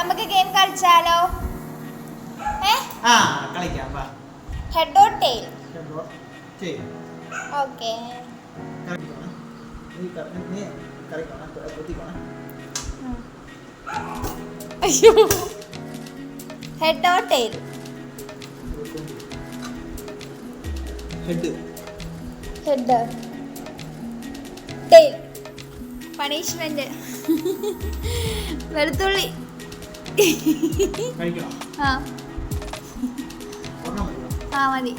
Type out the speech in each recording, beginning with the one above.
നമുക്ക് ഗെയിം കളിച്ചാലോ? കളിക്കാം. Head or tail? ഓക്കേ. അയ്യോ. Head or tail? Head. Head. Tail. Punishment. വെളുത്തുള്ളി. മതി.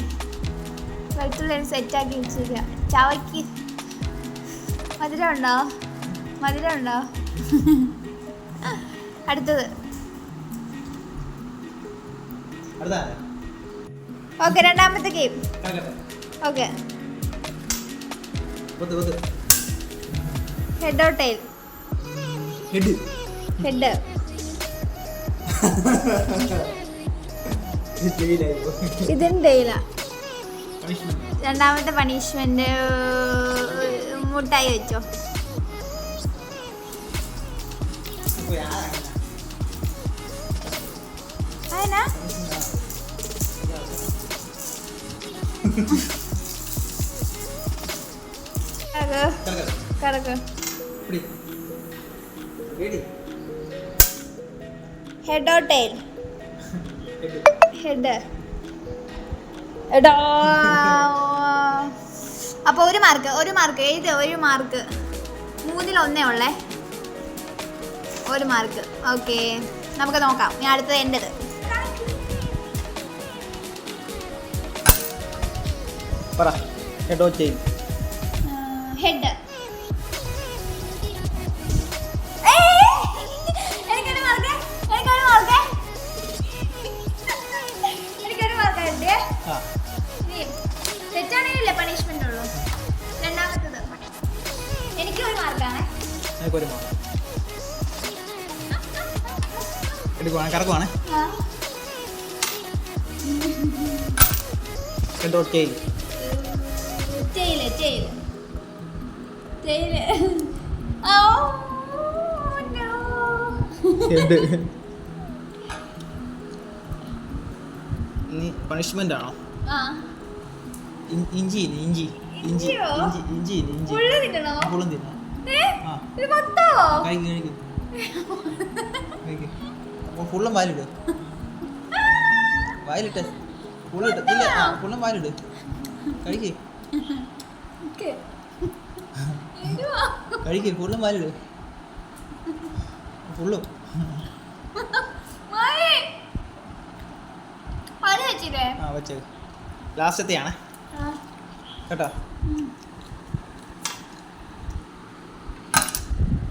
വെളുത്തുള്ളി സെറ്റാക്കി വെച്ചിരിക്കുക. ചവയ്ക്ക്. മധുരം ഉണ്ടോ? അടുത്തത്. ഓക്കെ, രണ്ടാമത്തെ game. Okay. Head or tail? Head. ഇതും ടെയിലാ. രണ്ടാമത്തെ പണിഷ്മെന്റ് മുട്ടായി വെച്ചോ. അതിനാ കറക്ക്. Head or tail? ഹെഡ്. എടാ, അപ്പൊ ഒരു മാർക്ക് എഴുതി. ഒരു മാർക്ക്. 3-ൽ 1 ഉള്ളേ. ഒരു മാർക്ക്. ഓക്കെ, നമുക്ക് നോക്കാം. ഞാൻ അടുത്തത് എൻ്റെത്. Head or tail? ഹെഡ്. തെറ്റാണെങ്കിലല്ലേ പണിഷ്മെന്റ് ഉള്ളൂ. രണ്ടാമത്തത് എനിക്ക് ഒരു മാർക്കാണ്. കറക്കുവാണ്. Head or tail? Tail. Punishment ആണോ? ഇഞ്ചി. ഫുള്ളും വാലിട്. ഫുള്ളും വാലിട്. കഴിക്കേ. ഫുള്ളും വാലിട്. ഫുള്ളും. വെച്ചത് ലാസ്റ്റത്തെയാണ് കേട്ടോ.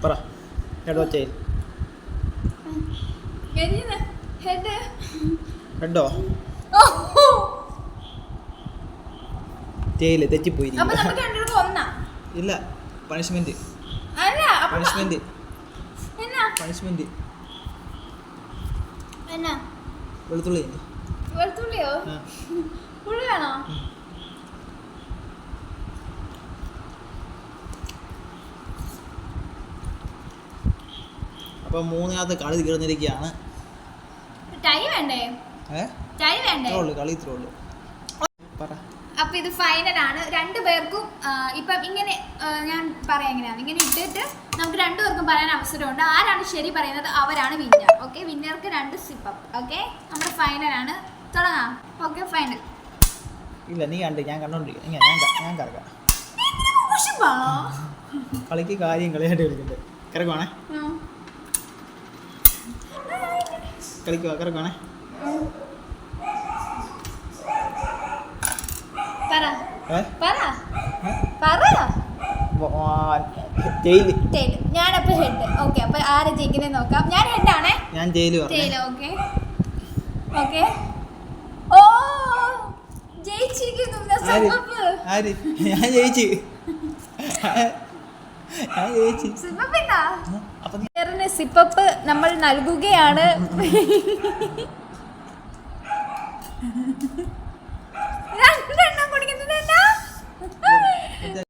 പറ. Head or tail? ഹെഡോ? ടെയിൽ. തെറ്റിപ്പോയി. ഇല്ല, പണിഷ്മെന്റ്. വെളുത്തുള്ളിയോ? പുള്ളിയാണോ? അപ്പൊ 3-ാമത്തെ കളി തീർന്നിരിക്കുകയാണ്. ടൈം വേണ്ടേ? കളി ഇത്രേ ഉള്ളൂ. അപ്പൊ ഇത് ഫൈനലാണ്. രണ്ടുപേർക്കും ഇപ്പം ഇങ്ങനെ ഞാൻ പറയാം എങ്ങനെയാണ്. ഇങ്ങനെ ഇട്ടിട്ട് നമുക്ക് രണ്ടുപേർക്കും പറയാൻ അവസരമുണ്ട്. ആരാണ് ശരി പറയുന്നത് അവരാണ് വിന്നർ. ഓക്കെ, വിന്നർക്ക് 2 സിപ്പപ്പ്. ഓക്കെ, നമ്മുടെ ഫൈനലാണ്. തുടങ്ങാം. Okay, final. ഇല്ല, നീ കണ്ട്. ഞാൻ കണ്ടോണ്ടിരിക്കാം. ഞാൻ കറക്കാം. കളിക്ക് കാര്യം കളിയായിട്ട് കളിക്കണ്ടേ. കറക്കുവാണേ. കറക്കുവാണേ. ഞാനപ്പോ ഹെഡ്. ഓക്കെ, അപ്പൊ ആരെ ജയിക്കുന്നത് നോക്കാം. ഞാൻ ഹെഡാണേ. ഞാൻ ജയില്. ഓക്കെ. ഓ, ജയിച്ചിരിക്കുന്നു. ഞാൻ ജയിച്ചു. സിപ്പപ്പ് നമ്മൾ നൽകുകയാണ്.